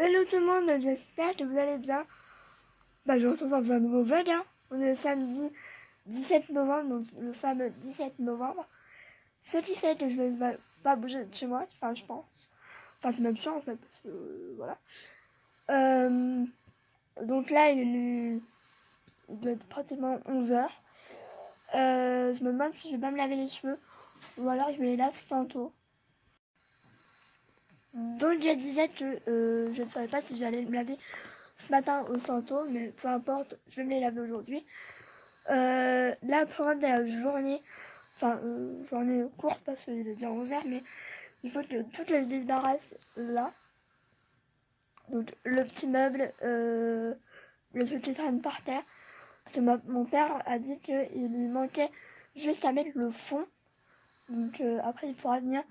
Hello tout le monde, j'espère que vous allez bien. Je vous retrouve dans un nouveau vlog. On est samedi 17 novembre, donc le fameux 17 novembre. Ce qui fait que je vais pas bouger de chez moi, enfin je pense. Enfin c'est même chiant en fait, parce que voilà. Donc là il doit être pratiquement 11h. Je me demande si je vais pas me laver les cheveux, ou alors je me les lave tantôt. Donc je disais que je ne savais pas si j'allais me laver ce matin ou tantôt, mais peu importe, je vais me les laver aujourd'hui. Là, le programme de la journée, journée courte parce qu'il est déjà 11h, mais il faut que tout se débarrasse là. Donc le petit meuble, le truc qui traîne par terre, parce que mon père a dit qu'il lui manquait juste à mettre le fond. Donc après il pourra venir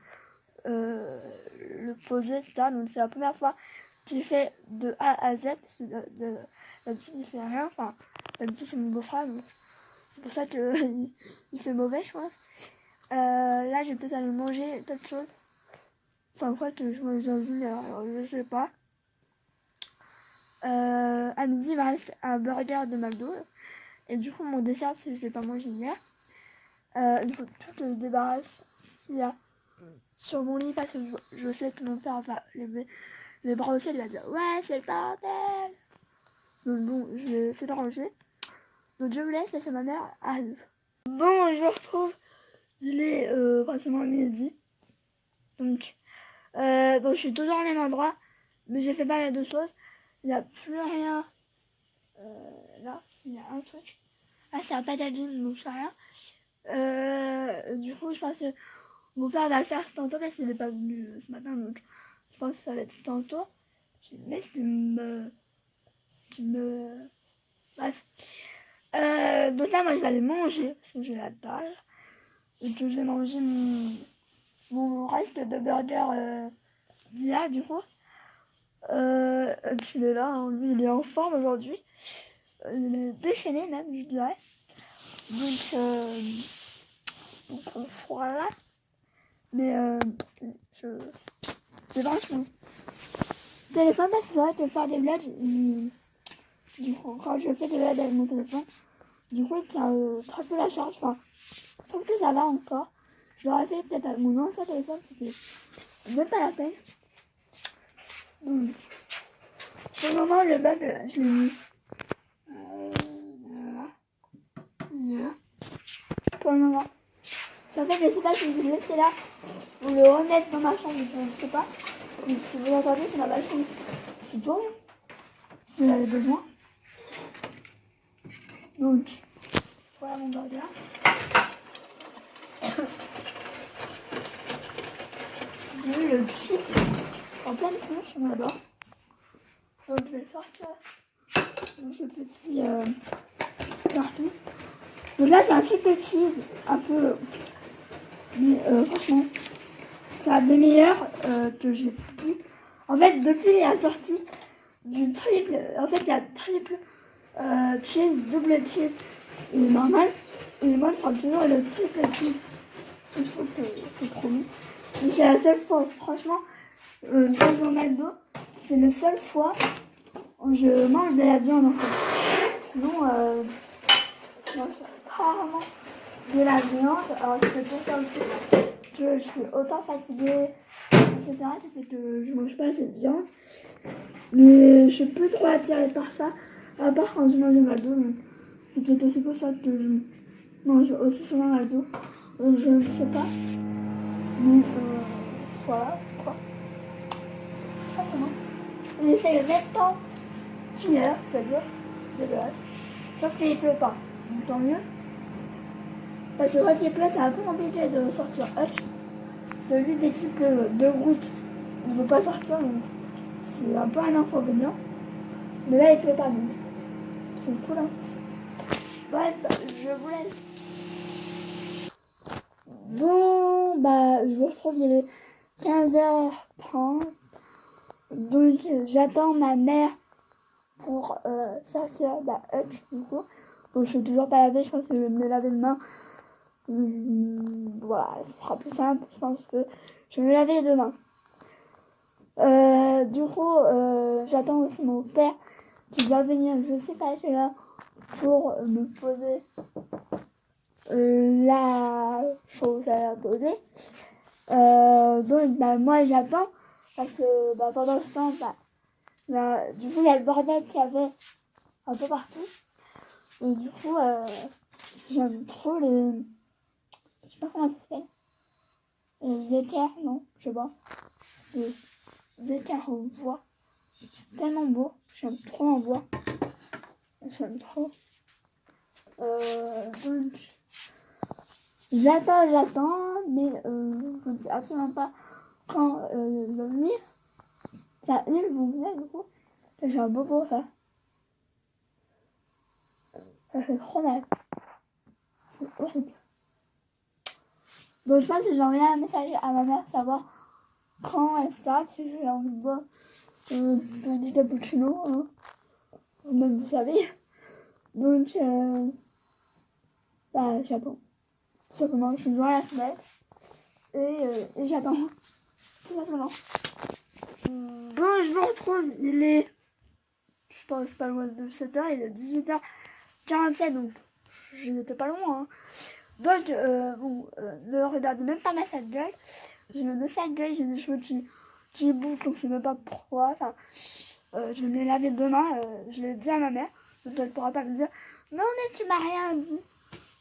le poser, etc. Donc c'est la première fois qu'il fait de A à Z, parce que d'habitude il fait rien, enfin d'habitude c'est mon beau-frère, donc c'est pour ça qu'il il fait mauvais je pense. Là je vais peut-être aller manger d'autres choses, enfin quoi que je mange dans une heure, alors je sais pas. À midi il me reste un burger de McDo, et du coup mon dessert parce que je l'ai pas mangé hier. Il faut tout que je débarrasse s'il y a sur mon lit, parce que je sais que mon père va lever les bras au ciel, il va dire ouais c'est le bordel. Donc bon, je vais essayer de ranger. Donc je vous laisse parce que ma mère arrive. Bon, je vous retrouve, il est pratiquement midi. Donc bon, je suis toujours au même endroit, mais j'ai fait pas mal de choses. Il n'y a plus rien là, il y a un truc. Ah, c'est un patadine, donc c'est rien. Du coup je pense que mon père va le faire tantôt parce qu'il n'est pas venu ce matin, donc je pense que ça va être tantôt. Je laisse bref. Donc là moi je vais aller manger parce que j'ai la dalle. Et que j'ai mangé mon reste de burger d'hier du coup. Il est là, hein, lui il est en forme aujourd'hui. Il est déchaîné même je dirais. Donc voilà. Mais j'ai vachement téléphone parce que c'est vrai que faire des vlogs, du coup quand je fais des vlogs avec mon téléphone, du coup il tient très peu la charge. Enfin, je trouve que ça va encore. Je l'aurais fait peut-être avec mon ancien téléphone, c'était même pas la peine. Donc pour le moment le bug je l'ai mis là. Pour le moment. En fait je sais pas si je vais le laisser là ou le remettre dans ma chambre, je ne sais pas. Mais si vous entendez c'est ma machine qui tourne. Si vous avez besoin. Donc voilà mon burger. J'ai eu le chip en pleine tronche, on adore. Donc je vais le sortir dans ce petit carton. Donc là c'est un triple cheese, un peu, mais franchement c'est un des meilleurs que j'ai pu. En fait depuis la sortie du triple, en fait il y a triple cheese, double cheese et normal. Et moi je prends toujours le triple cheese. Je trouve que c'est trop bon. Et c'est la seule fois, franchement, dans un McDo, c'est la seule fois où je mange de la viande en fait. Sinon, je mange rarement de la viande. Alors c'était pour ça aussi que je suis autant fatiguée, etc. C'était que je mange pas assez de viande. Mais je suis plus trop attirée par ça, à part quand je mange de McDo. Donc c'est peut-être aussi pour ça que je mange aussi souvent McDo. Je ne sais pas. Mais voilà, quoi. Tout simplement. J'ai fait le même temps qu'hier, c'est-à-dire dégueulasse. Sauf qu'il ne pleut pas. Donc tant mieux. Parce que quand il pleut, c'est un peu compliqué de sortir Hutch. Parce que lui, dès qu'il pleut de gouttes, il ne veut pas sortir. Donc c'est un peu un inconvénient. Mais là, il pleut pas. Donc c'est cool. Hein. Bref, je vous laisse. Bon, je vous retrouve, il est 15h30. Donc j'attends ma mère pour sortir la hutch du coup. Donc je suis toujours pas lavée, je pense que je vais me laver demain. Voilà, ce sera plus simple, je pense que je vais me laver demain. Du coup, j'attends aussi mon père qui va venir, je sais pas quelle heure, pour me poser la chose à poser. Donc, moi, j'attends parce que pendant ce temps, du coup, il y a le bordel qu'il y avait un peu partout. Et du coup, j'aime trop les... Je sais pas comment ça s'appelle. Les équerres, non, je sais pas. Les équerres en bois. C'est tellement beau. J'aime trop en bois. J'aime trop. Donc, j'attends, mais je ne sais absolument pas quand il va venir. Enfin, ils vont venir du coup. J'ai un bobo là. Ça fait trop mal. C'est horrible. Donc je pense que j'enverrai un message à ma mère savoir quand elle start. Si j'ai envie de boire du cappuccino. Hein. Même vous savez. Donc j'attends. Tout simplement, je suis devant la fenêtre. Et j'attends. Tout simplement. Bon, je vous retrouve. Il est... Je pense pas loin de 7h. Il est 18h47. Donc j'étais pas loin. Hein. Donc, ne regardez même pas ma sale gueule. J'ai une sale gueule, j'ai des cheveux qui bouclent, donc je sais même pas pourquoi. Enfin, je vais me les laver demain. Je l'ai dit à ma mère. Donc elle pourra pas me dire non, mais tu m'as rien dit.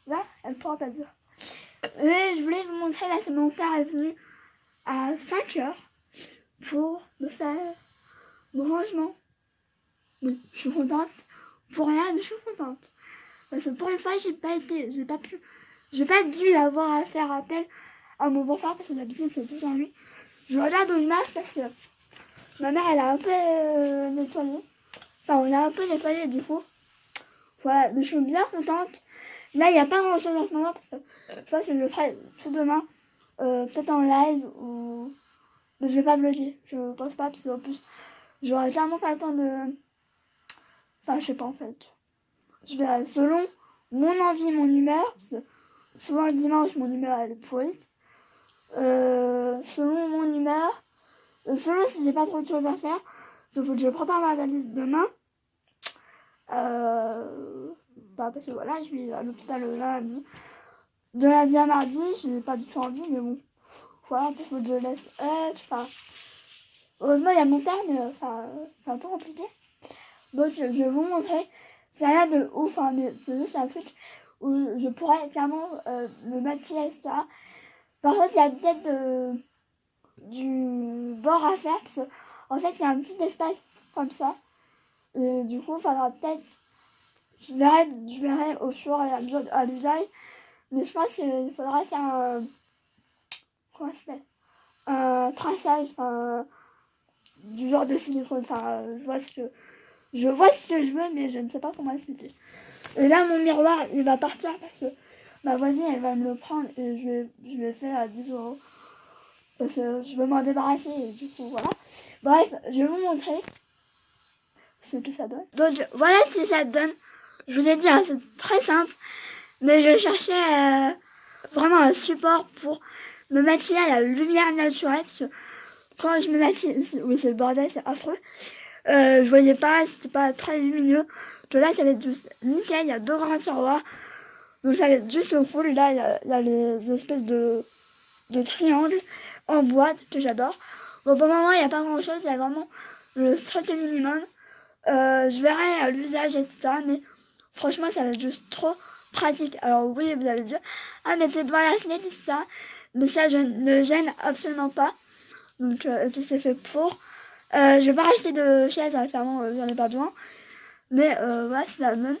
Là, elle pourra pas dire. Et je voulais vous montrer, là, c'est mon père est venu à 5h pour me faire mon rangement. Oui, je suis contente. Pour rien, mais je suis contente. Parce que pour une fois, j'ai pas dû avoir à faire appel à mon beau-frère parce que d'habitude c'est tout dans lui. Je regarde aux images parce que ma mère elle a un peu nettoyé. Enfin, on a un peu nettoyé du coup. Voilà, mais je suis bien contente. Là, il n'y a pas grand chose en ce moment parce que je pense que je le ferai tout demain. Peut-être en live ou. Mais je vais pas vlogger. Je pense pas parce qu'en plus, j'aurai clairement pas le temps de. Enfin, je sais pas en fait. Je vais selon mon envie, mon humeur. Parce que souvent le dimanche, mon humeur elle est pourrie. Selon mon humeur, selon si j'ai pas trop de choses à faire, il faut que je prépare ma valise demain. Parce que voilà, je vais à l'hôpital le lundi. De lundi à mardi, j'ai pas du tout envie, mais bon. Voilà, en plus, faut que je laisse être. Enfin, heureusement, il y a mon père, mais c'est un peu compliqué. Donc, je vais vous montrer. C'est rien de ouf, hein, mais c'est juste un truc où je pourrais clairement me maquiller, etc. Par contre, il y a peut-être du bord à faire parce qu'en fait il y a un petit espace comme ça et du coup il faudra peut-être je verrai au fur et à mesure à l'usage, mais je pense qu'il faudra faire comment ça s'appelle, un traçage, du genre de silicone. Je vois ce que je veux, mais je ne sais pas comment expliquer. Et là mon miroir il va partir parce que ma voisine elle va me le prendre et je vais faire à 10 € parce que je veux m'en débarrasser et du coup voilà. Bref, je vais vous montrer ce que ça donne. Donc voilà ce que ça donne. Je vous ai dit, hein, c'est très simple, mais je cherchais vraiment un support pour me maquiller à la lumière naturelle. Parce que quand je me maquille, oui c'est le bordel, c'est affreux. Je voyais pas, c'était pas très lumineux. Donc là ça va être juste nickel, il y a 2 grands tiroirs. Donc ça va être juste cool. Là il y a les espèces de triangles en bois que j'adore. Bon, pour le moment, il n'y a pas grand chose, il y a vraiment le strict minimum. Je verrai à l'usage, etc. Mais franchement, ça va être juste trop pratique. Alors, oui, vous allez dire, ah, mais t'es devant la fenêtre, etc. Mais ça, je ne gêne absolument pas. Donc, et puis c'est fait pour. Je vais pas racheter de chaise, hein, clairement, j'en ai pas besoin. Mais voilà, c'est la donne.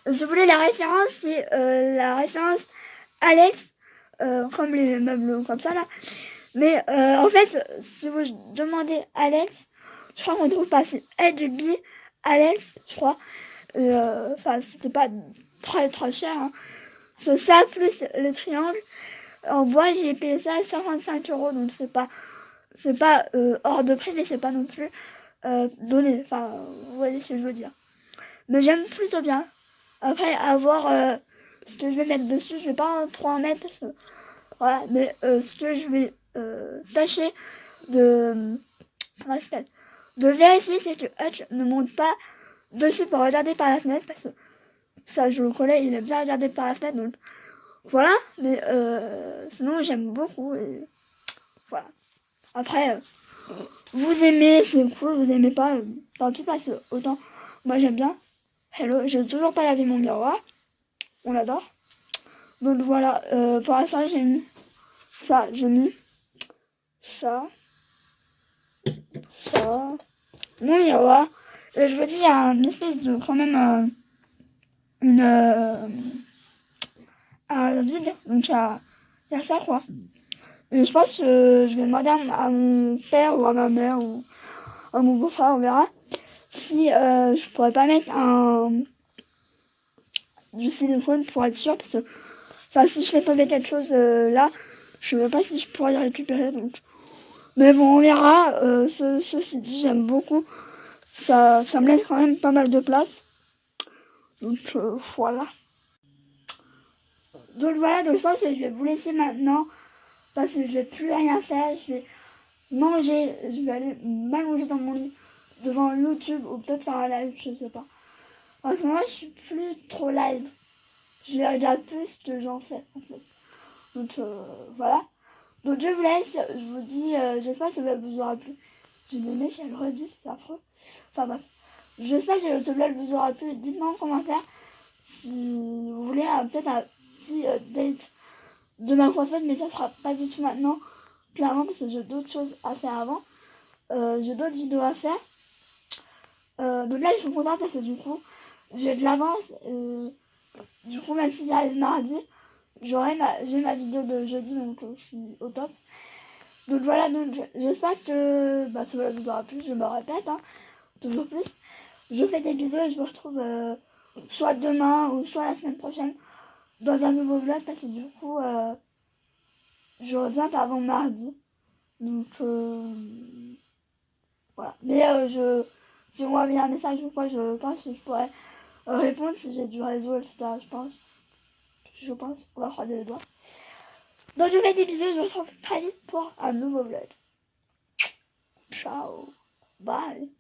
Si vous voulez la référence, c'est la référence Alex, comme les meubles comme ça là. Mais en fait, si vous demandez Alex, je crois qu'on trouve pas. C'est HB Alex, je crois. C'était pas très très cher. Hein. C'est ça plus le triangle. En bois, j'ai payé ça à 55 €, donc c'est pas hors de prix, mais c'est pas non plus donné. Enfin, vous voyez ce que je veux dire. Mais j'aime plutôt bien. Après, à voir ce que je vais mettre dessus, je vais pas trop en mettre parce que voilà, mais ce que je vais tâcher de respect. De vérifier si que Hutch ne monte pas dessus pour regarder par la fenêtre, parce que ça je le connais, il aime bien regarder par la fenêtre, donc voilà. Mais sinon j'aime beaucoup et voilà. Après, vous aimez, c'est cool, vous aimez pas, tant pis, parce que autant moi j'aime bien. Hello, j'ai toujours pas lavé mon miroir, on l'adore. Donc voilà, pour l'instant j'ai mis ça, j'ai mis ça, ça, mon miroir. Et je vous dis, il y a une espèce de, quand même, un vide, donc il y a ça quoi. Et je pense que je vais demander à mon père ou à ma mère ou à mon beau-frère, on verra, si je pourrais pas mettre du silicone pour être sûr, parce que enfin, si je fais tomber quelque chose là, je sais même pas si je pourrais le récupérer, donc. Mais bon, on verra. Ceci dit, j'aime beaucoup. Ça me laisse quand même pas mal de place. Donc voilà. Donc voilà, donc je pense que je vais vous laisser maintenant. Parce que je vais plus rien faire. Je vais manger. Je vais aller m'allonger dans mon lit devant YouTube ou peut-être faire un live, je sais pas. En ce moment, je suis plus trop live. Je les regarde plus que j'en fais en fait. Donc voilà. Donc je vous laisse. Je vous dis, j'espère que ça vous aura plu. J'ai des mèches à le rebille, c'est affreux. Enfin bref. J'espère que ce vlog vous aura plu. Dites-moi en commentaire si vous voulez peut-être un petit date de ma coiffeuse, mais ça sera pas du tout maintenant, clairement, parce que j'ai d'autres choses à faire avant. J'ai d'autres vidéos à faire. Donc là, je suis contente parce que du coup, j'ai de l'avance. Du coup, même si j'arrive mardi, j'ai ma vidéo de jeudi, donc je suis au top. Donc voilà, donc j'espère que ce vlog vous aura plu. Je me répète, hein, toujours plus. Je vous fais des bisous et je vous retrouve soit demain ou soit la semaine prochaine dans un nouveau vlog, parce que du coup je reviens pas avant mardi. Donc voilà. Mais si on m'envoie un message ou quoi, je pense que je pourrais répondre si j'ai du réseau, etc. Je pense. On va croiser les doigts. Donc je vous fais des bisous et je vous retrouve très vite pour un nouveau vlog. Ciao. Bye.